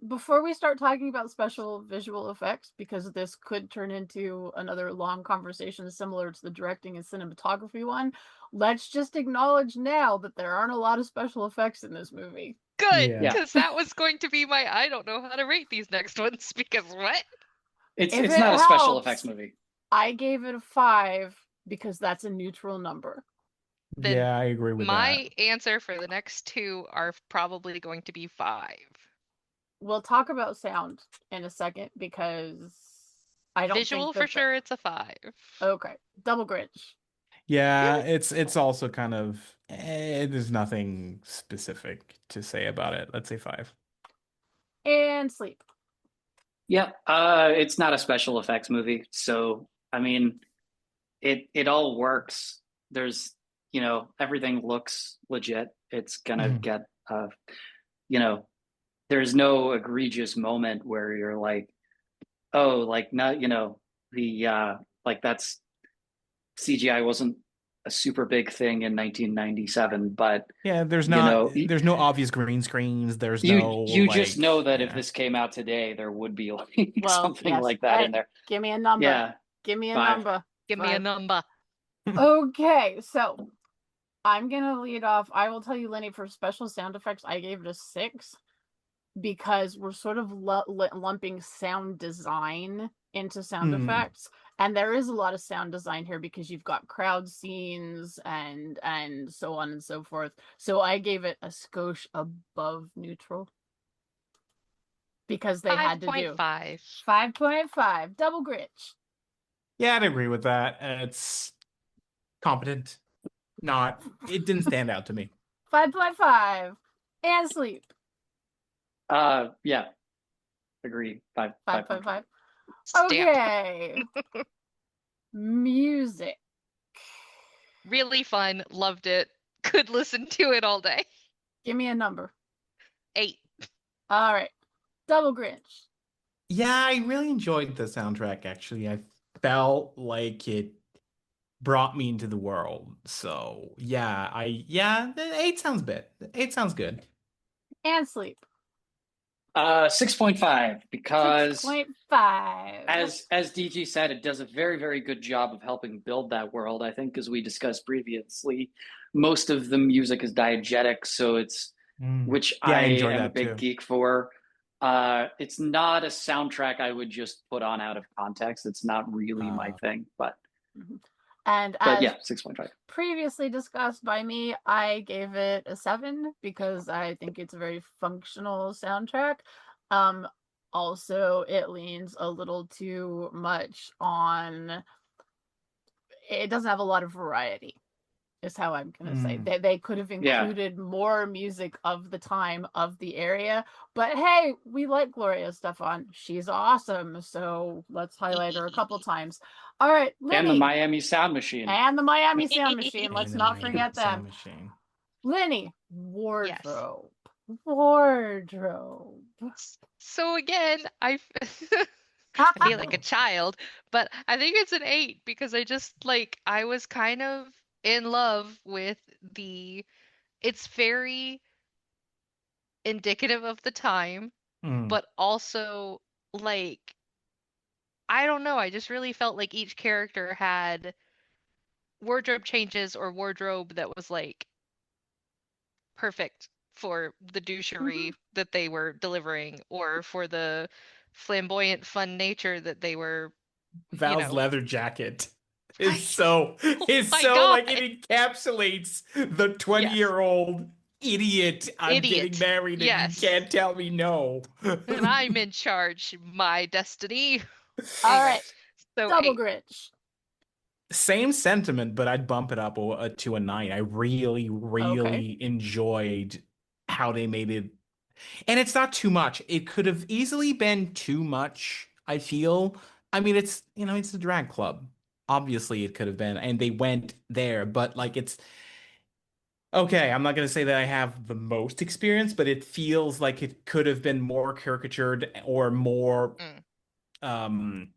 Before we start talking about special visual effects, because this could turn into another long conversation similar to the directing and cinematography one, let's just acknowledge now that there aren't a lot of special effects in this movie. Good, because that was going to be my I don't know how to rate these next ones, because what? It's not a special effects movie. I gave it a 5 because that's a neutral number. Then yeah, I agree with that. My answer for the next 2 are probably going to be 5. We'll talk about sound in a second because I don't Visual think for sure it's a 5. Okay. Double Grinch. Yeah, it's also kind of there's nothing specific to say about it. Let's say 5. And Sleep. Yeah, it's not a special effects movie, so I mean, it all works. There's, you know, everything looks legit. It's gonna get, you know, there's no egregious moment where you're like, oh, like not, you know, the like that's CGI wasn't a super big thing in 1997, but yeah, there's you know, there's no obvious green screens. There's you no just know that if yeah. this came out today, there would be like something Yes. like that in there. Give me a number. Yeah, Give me a 5. number. Give me a number. Okay, so I'm gonna lead off. I will tell you, Lenny, for special sound effects, I gave it a 6 because we're sort of lumping sound design into sound effects, and there is a lot of sound design here because you've got crowd scenes and so on and so forth. So I gave it a skosh above neutral because they had to do 5.5. 5.5. Double Grinch. Yeah, I'd agree with that. It's competent. It didn't stand out to me. 5.5. And Sleep. Yeah, agreed. 5.5. Okay. Music. Really fun. Loved it. Could listen to it all day. Give me a number. 8. All right. Double Grinch. Yeah, I really enjoyed the soundtrack, actually. I felt like it brought me into the world. So, yeah, 8 sounds good. 8 sounds good. And Sleep. 6.5 because 6.5. as DG said, it does a very, very good job of helping build that world. I think, as we discussed previously, most of the music is diegetic, so it's which Yeah, I I enjoyed am a that big too. geek for. It's not a soundtrack I would just put on out of context. It's not really my thing, Mhm. And but as yeah, 6.5. previously discussed by me, I gave it a 7 because I think it's a very functional soundtrack. Um, Also, it leans a little too much on. It doesn't have a lot of variety, is how I'm gonna say. They could have Yeah, included more music of the time of the area, but hey, we like Gloria Estefan. She's awesome, so let's highlight her a couple times. All right, and the Lenny. Miami Sound Machine. And the Miami Sound Machine. And Let's the not Miami forget them. Sound Machine. Lenny, Yes. wardrobe. Wardrobe. So again, I feel like a child, but I think it's an 8 because I was kind of in love with it's very indicative of the time, but also like I don't know, I just really felt like each character had wardrobe changes or wardrobe that was like perfect for the douchery that they were delivering or for the flamboyant fun nature that they were, you Val's know, leather jacket is right. so Oh is my so God. like it encapsulates the Yes. 20-year-old idiot. I'm getting Idiot. married and you Yes. can't tell me no. And I'm in charge. My destiny. All Anyway, right, so Double 8. Grinch. Same sentiment, but I'd bump it up to a 9. I really, Okay. really enjoyed how they made it. And it's not too much. It could have easily been too much, I feel. I mean, it's a drag club. Obviously, it could have been, and they went there, but like it's okay. I'm not going to say that I have the most experience, but it feels like it could have been more caricatured or more Mm. um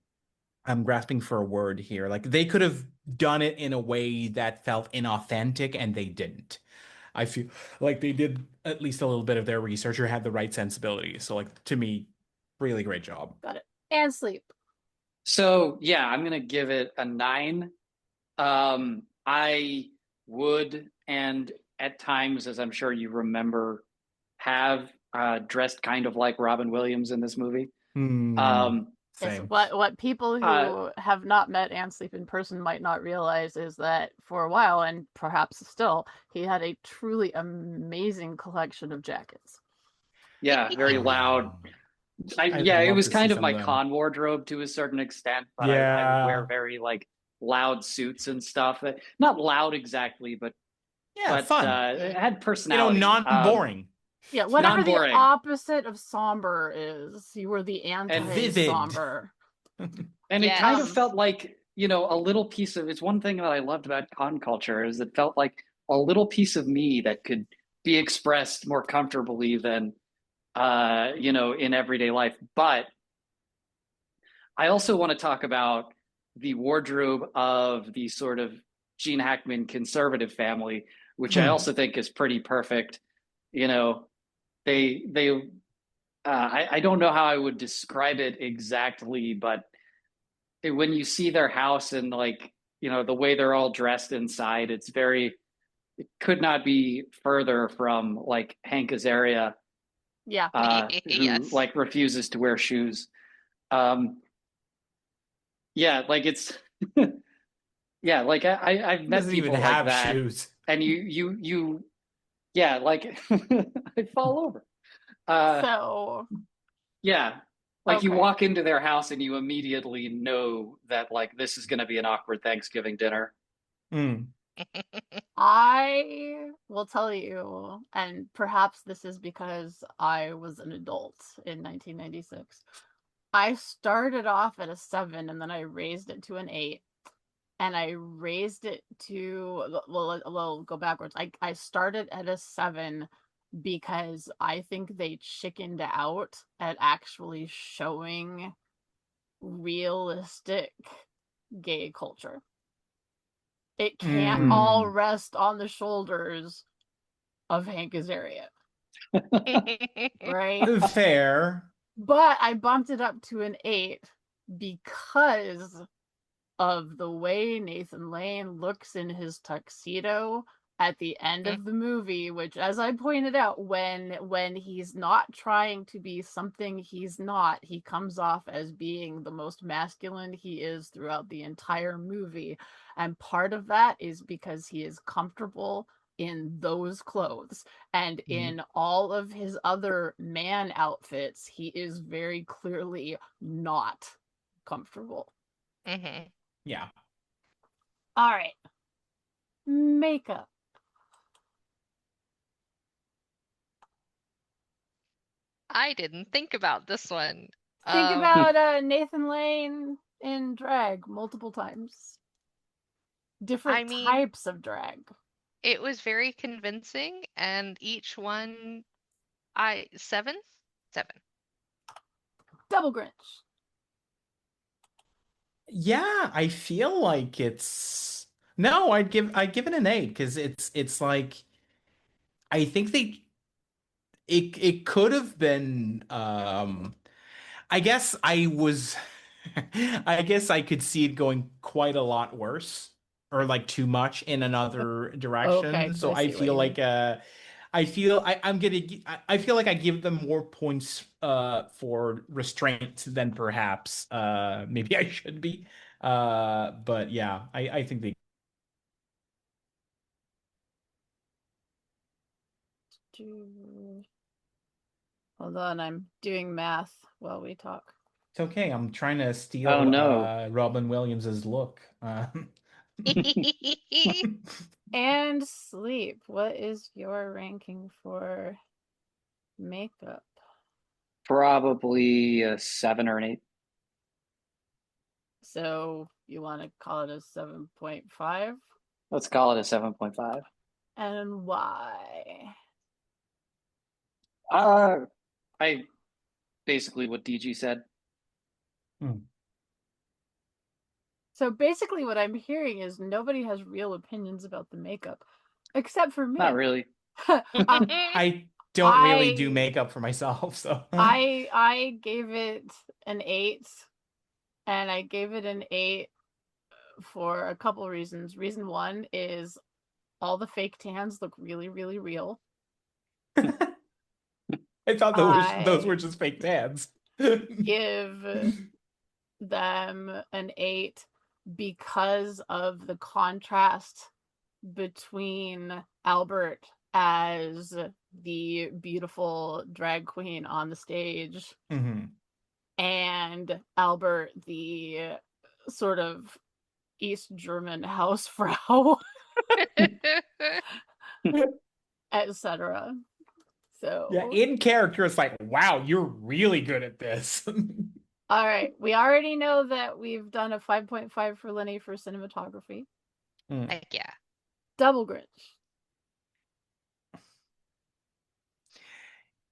I'm grasping for a word here. Like they could have done it in a way that felt inauthentic and they didn't. I feel like they did at least a little bit of their research or had the right sensibility. So like to me, really great job. Got it. And Sleep. So yeah, I'm gonna give it a 9. I would, and at times, as I'm sure you remember, have dressed kind of like Robin Williams in this movie. Um, Yes, Same. what people uh, who have not met Anne Sleep in person might not realize is that for a while, and perhaps still, he had a truly amazing collection of jackets. yeah, very loud. I'd Yeah, it love was to see kind of some of my them. con wardrobe to a certain extent, but I would wear Yeah. very like loud suits and stuff. Not loud exactly, Yeah, but fun. it had You know, personality. non-boring. Yeah, whatever the Non-boring. opposite of somber is, you were the And Vivid. anti-somber. And it kind of Yes. felt like, a little piece of it's one thing that I loved about con culture is it felt like a little piece of me that could be expressed more comfortably than in everyday life. But I also want to talk about the wardrobe of the sort of Gene Hackman conservative family, which I also think is pretty perfect. You know, they I don't know how I would describe it exactly, but when you see their house and like the way they're all dressed inside, it could not be further from like Hank Azaria, Yeah. who Yes. like refuses to wear shoes. um yeah, like it's yeah, like I've met Doesn't even people like have that, shoes. and you yeah, like I fall over. So, Yeah, like you okay. walk into their house and you immediately know that like this is going to be an awkward Thanksgiving dinner. Mm. I will tell you, and perhaps this is because I was an adult in 1996. I started off at a 7 and then I raised it to an 8. And I raised it to, well, go backwards. I started at a 7 because I think they chickened out at actually showing realistic gay culture. It can't all Mm. rest on the shoulders of Hank Azaria. right? Fair. But I bumped it up to an 8 because of the way Nathan Lane looks in his tuxedo at the end of the movie, which, as I pointed out, when he's not trying to be something he's not, he comes off as being the most masculine he is throughout the entire movie. And part of that is because he is comfortable in those clothes. And in all of his other man outfits, he is very clearly not comfortable. Mhm. Yeah. All right. Makeup. I didn't think about this one. Think about Nathan Lane in drag multiple times. I Different mean, types of drag. it was very convincing, and each one, 7? 7. Double Grinch. Yeah, I feel like it's no, I'd give it an 8 because it's like I think it could have been I guess I was I guess I could see it going quite a lot worse or like too much in another Okay, direction. So I I see what feel you mean. like I feel like I give them more points for restraint than perhaps maybe I should be. But yeah, I think they Hold on, I'm doing math while we talk. it's okay. I'm trying to Oh steal no. Robin Williams's look. And sleep. What is your ranking for makeup? Probably a 7 or an 8. So you want to call it a 7.5? Let's call it a 7.5. And why? I basically what DG said. So basically what I'm hearing is nobody has real opinions about the makeup. Except for me. Not really. I don't really do makeup for myself, so I gave it an 8, and I gave it an 8 for a couple reasons. Reason one is all the fake tans look really, really real. I thought those were I just fake dads. give them an 8 because of the contrast between Albert as the beautiful drag queen on the stage and Albert, the sort of East German Hausfrau, etc. So Yeah, in character, it's like, wow, you're really good at this. all right, we already know that we've done a 5.5 for Lenny for cinematography. Heck yeah. Double Grinch.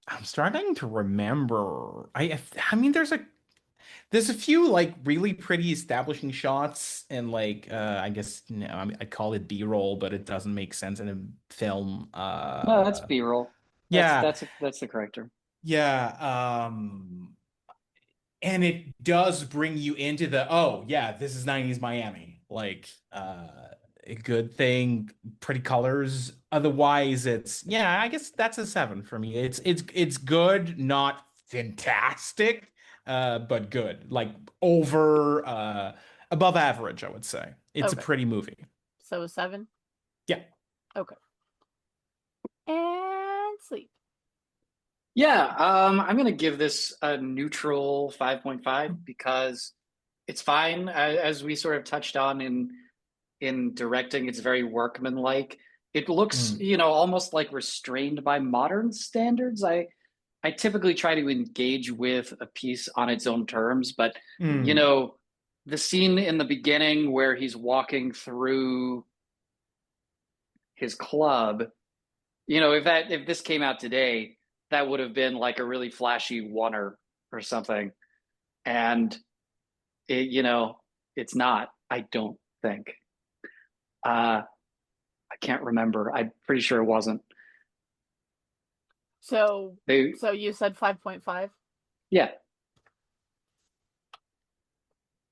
I'm starting to remember. I mean, there's a few like really pretty establishing shots and like I guess I mean, I'd call it B-roll, but it doesn't make sense in a film. No, that's B-roll. Yeah, That's the correct term. yeah. And it does bring you into the, oh yeah, this is 90s Miami. Like a good thing, pretty colors. Otherwise, it's yeah, I guess that's a 7 for me. It's good, not fantastic, but good. Like over above average, I would say. It's a Okay. pretty movie. So a 7? Yeah. Okay. And sleep. Yeah, I'm gonna give this a neutral 5.5 because it's fine. As we sort of touched on in directing, it's very workmanlike. It looks, almost like restrained by modern standards. I typically try to engage with a piece on its own terms, but the scene in the beginning where he's walking through his club, if this came out today, that would have been like a really flashy oneer or something. And it's not, I don't think. I can't remember. I'm pretty sure it wasn't. So They, you said 5.5? yeah,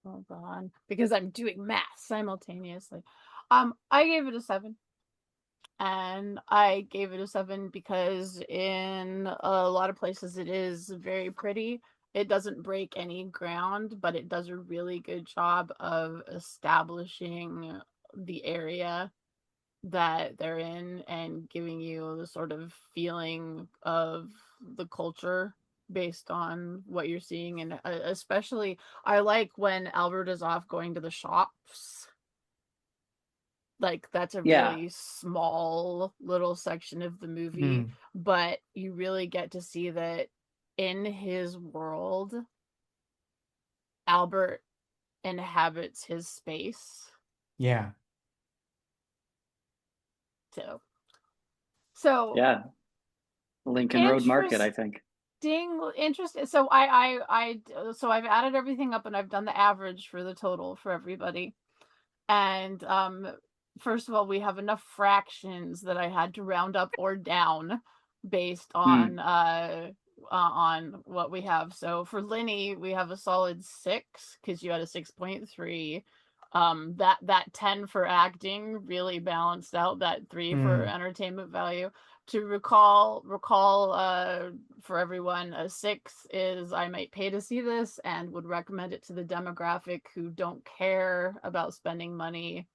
Hold on, because I'm doing math simultaneously. I gave it a 7. And I gave it a 7 because in a lot of places it is very pretty. It doesn't break any ground, but it does a really good job of establishing the area that they're in and giving you the sort of feeling of the culture based on what you're seeing. And especially, I like when Albert is off going to the shops. Like, that's a yeah, really small little section of the movie, Mm, but you really get to see that in his world, Albert inhabits his space. yeah. So yeah. Lincoln Road Market, I think. interesting. So so I've added everything up and I've done the average for the total for everybody. And first of all, we have enough fractions that I had to round up or down based Hmm. on what we have. So for Linny, we have a solid 6 because you had a 6.3. That 10 for acting really balanced out that 3 for Mm, entertainment value. To recall for everyone, a 6 is I might pay to see this and would recommend it to the demographic who don't care about spending money.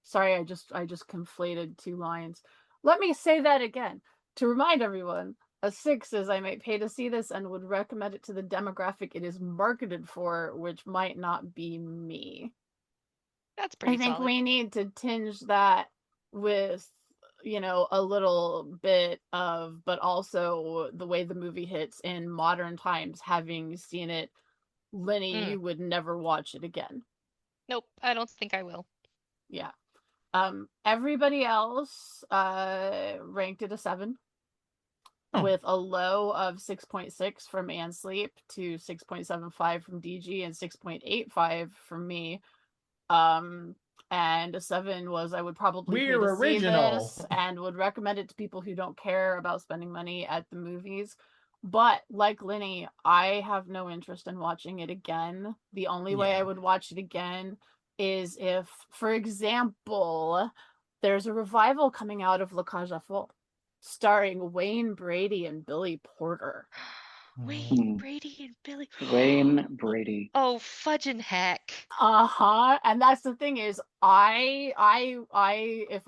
Sorry, I just conflated 2 lines. Let me say that again to remind everyone. A 6 is I might pay to see this and would recommend it to the demographic it is marketed for, which might not be me. That's I pretty think solid. we need to tinge that with, a little bit of, but also the way the movie hits in modern times. Having seen it, Lenny, Mm. you would never watch it again. Nope, I don't think I will. Yeah. Everybody else ranked it a 7 oh, with a low of 6.6 from Ansleep to 6.75 from DG and 6.85 from me. And a 7 was I would probably pay we're to see original. this and would recommend it to people who don't care about spending money at the movies. But like Linny, I have no interest in watching it again. The only way I Yeah. would watch it again is if, for example, there's a revival coming out of La Cage aux Folles starring Wayne Brady and Billy Porter. Wayne Hmm. Brady and Billy. Wayne Brady. Oh, fudging heck. And that's the thing is, if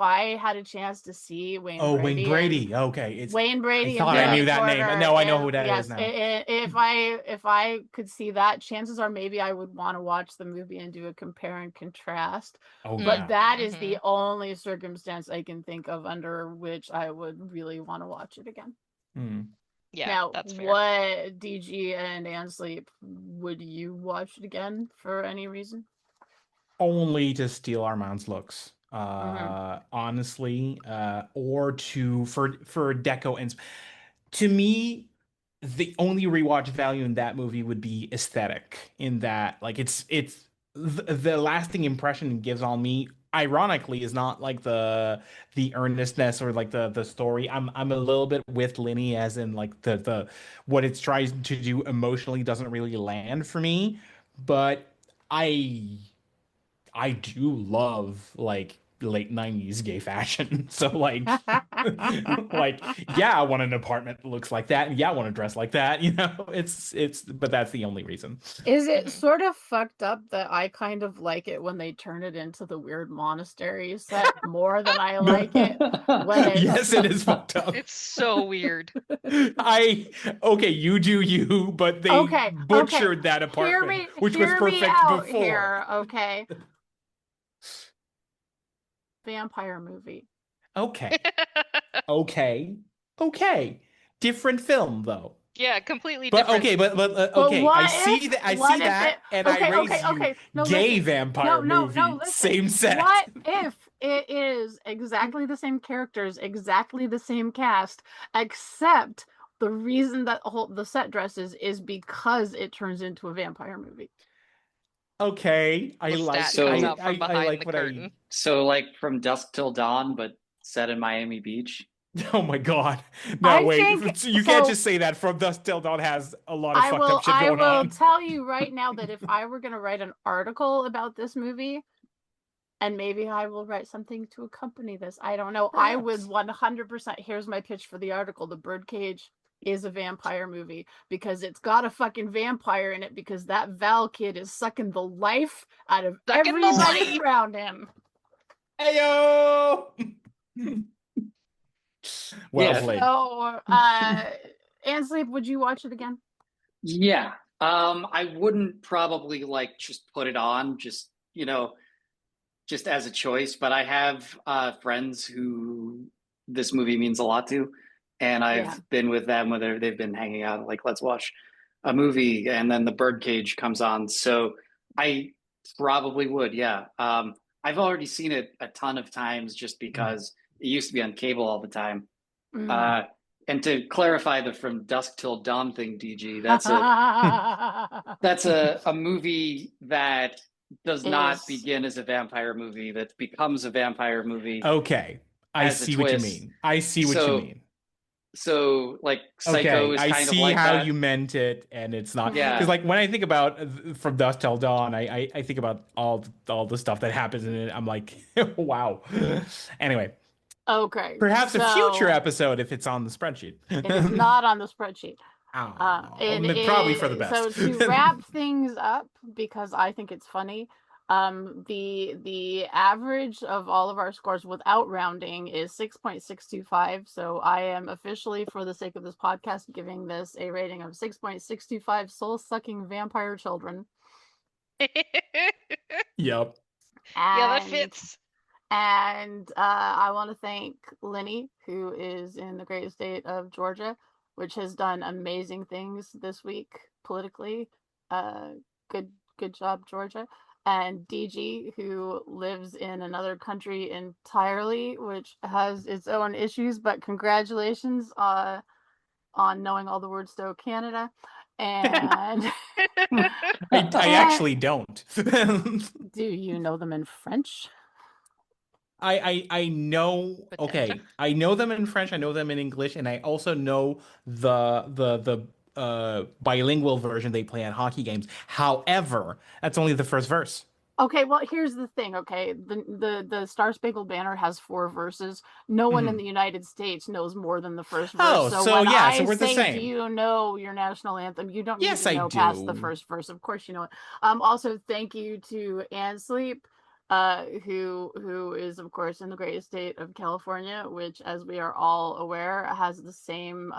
I had a chance to see Oh, Wayne Brady. Okay, Wayne I Brady and thought I Yeah. Billy knew that name. Porter, No, I know if who that is yes, now. if I could see that, chances are maybe I would want to watch the movie and do a compare and contrast. Oh But yeah. that is Mm-hmm. the only circumstance I can think of under which I would really want to watch it again. Hmm. Yeah, Now, that's fair. what DG and Ansleep, would you watch it again for any reason? Only to steal Armand's looks. Mhm. Honestly, or to for Deco and to me, the only rewatch value in that movie would be aesthetic. In that, like, it's the lasting impression it gives on me. Ironically, is not like the earnestness or like the story. I'm a little bit with Linny, as in like the what it's trying to do emotionally doesn't really land for me. But I I do love like late 90s gay fashion. So like like yeah, I want an apartment that looks like that and yeah, I want to dress like that, you know. It's but that's the only reason. Is it Mm-hmm. sort of fucked up that I kind of like it when they turn it into the weird monastery set more than I like it when Yes, it's it is fucked up. It's so weird. I okay, you do you, but they okay, okay. butchered that Hear apartment, me which was hear me perfect out before. here, okay? Vampire movie. Okay. Okay. Okay. Different film though. Yeah, completely But different. okay, but But okay, I what see if that, it and I okay, raise okay, you okay. No, gay listen. No, vampire no, no, movie, listen. same set. What if it is exactly the same characters, exactly the same cast, except the reason that the set dresses is because it turns into a vampire movie. Okay, Lestat comes So, out from I behind like the what I curtain. so like From Dusk Till Dawn, but set in Miami Beach. Oh my God. No, I wait. think You can't so. just say that From Dusk Till Dawn has a lot of fucked up shit I going will on. tell you right now that if I were going to write an article about this movie, and maybe I will write something to accompany this, I don't know. I would Perhaps. 100%. Here's my pitch for the article. The Birdcage is a vampire movie because it's got a fucking vampire in it because that Val kid is sucking the life out of Sucking the everybody life. around him. Ayo! Well Yeah. played. So, Ansleep, would you watch it again? Yeah. I wouldn't probably like just put it on, just just as a choice, but I have friends who this movie means a lot to, and Yeah. I've been with them whether they've been hanging out like let's watch a movie, and then the Birdcage comes on, so I probably would. Yeah. I've already seen it a ton of times just because it used to be on cable all the time. Mm. Uh, and to clarify the From Dusk Till Dawn thing, DG, that's a movie that does not Is begin as a vampire movie, that becomes a vampire movie Okay. I as a see what you twist. mean. I see what you So mean. like Psycho Okay, is I kind of see like how that. you meant it, and it's not because, Yeah. like, when I think about From Dusk Till Dawn, I think about all the stuff that happens in it. I'm like, wow. Anyway, okay. perhaps a future So episode if it's on the spreadsheet. it is not on the spreadsheet. Oh, It probably for the is so best. to wrap things up because I think it's funny. The average of all of our scores without rounding is 6.625. So I am officially, for the sake of this podcast, giving this a rating of 6.625 soul-sucking vampire children. Yep. Yeah, that And fits. I want to thank Lenny, who is in the great state of Georgia, which has done amazing things this week politically. Good job, Georgia. And DG, who lives in another country entirely, which has its own issues. But congratulations on knowing all the words to Canada. And I actually don't. do you know them in French? I know, Potential. okay, I know them in French, I know them in English, and I also know the bilingual version they play at hockey games. However, that's only the first verse. Okay, well, here's the thing, okay? The Star Spangled Banner has 4 verses. No one in Mhm. the United States knows more than the first verse. Oh, So so when yeah, so I we're the say, "Do same. you know your national anthem?" You don't need Yes, to I know past the do. first verse. Of course you know it. Also thank you to Ann Sleep, who is of course in the great state of California, which, as we are all aware, has the same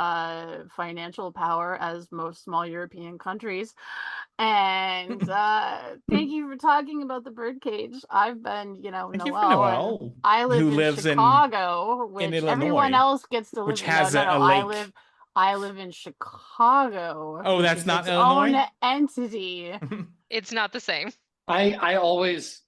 financial power as most small European countries. And thank you for talking about the Birdcage. I've been, Thank you for Noelle, and Noel, I live who in lives Chicago, in which everyone Illinois, else gets to live which in. No, has no, no. a lake. I live in Chicago, Oh, which that's is not its own Illinois? entity. It's not the same. I always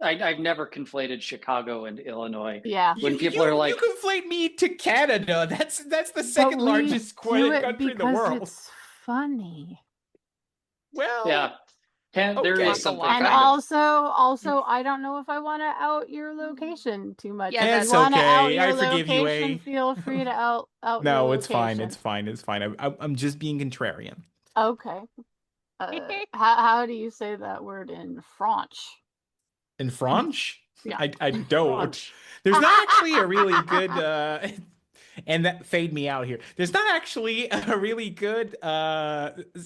I've never conflated Chicago and Illinois. Yeah, When people are You like, conflate me to Canada. That's the but second we largest do it country in the because world. it's funny. yeah, Well, there is okay. Lots of something And walking. kind of also, I don't know if I want to out your location too much. Yeah, If you It's want to that's out okay. your I forgive you, location, eh? feel free to out your No, it's fine. It's location. fine. It's fine. I'm just being contrarian. Okay. How do you say that word in French? In French? Yeah, I don't. French. There's not actually a really good and that fade me out here. There's not actually a really good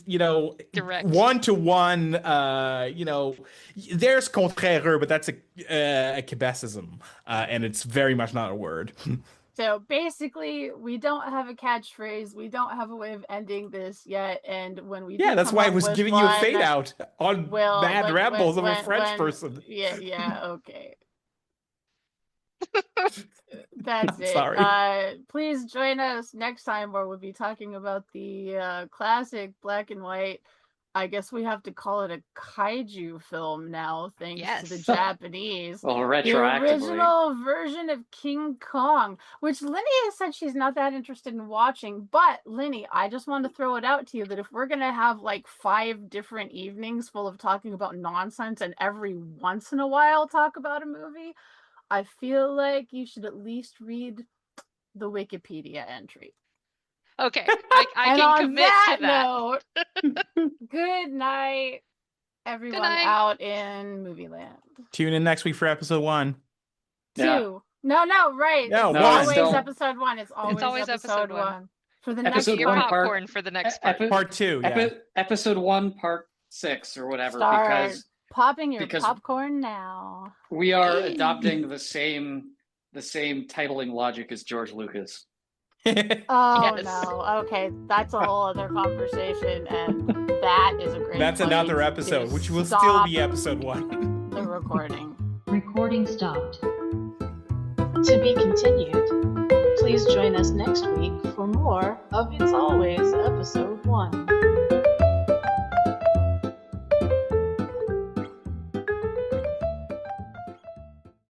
you know direct. one-to-one there's contraire, but that's a Quebecism, and it's very much not a word. So basically, we don't have a catchphrase. We don't have a way of ending this yet. And when we Yeah, do that's come why I up was with giving you a one, fade out on well, mad rambles of a French person. yeah, okay. That's I'm it. sorry. Please join us next time where we'll be talking about the classic black and white. I guess we have to call it a kaiju film now, thanks to the Yes. Japanese. well, The retroactively. original version of King Kong, which Linny has said she's not that interested in watching. But Linny, I just want to throw it out to you that if we're gonna have like 5 different evenings full of talking about nonsense and every once in a while talk about a movie, I feel like you should at least read the Wikipedia entry. Okay, I And can on commit that to that. note, good night, everyone night. out in movie land. Tune in next week for episode 1. Yeah. 2. No, right. No, it's one. always Still- episode 1. It's always episode 1. For the next Episode Get your one part. part- popcorn for the next part. Part 2, yeah. Episode 1, part 6, or whatever, Start because popping your because- popcorn now. we are adopting the same titling logic as George Lucas. Oh Yes. no. Okay, that's a whole other conversation, and that is a great That's place another episode, to which will still stop be episode 1. the recording. Recording stopped. To be continued. Please join us next week for more of It's Always Episode 1.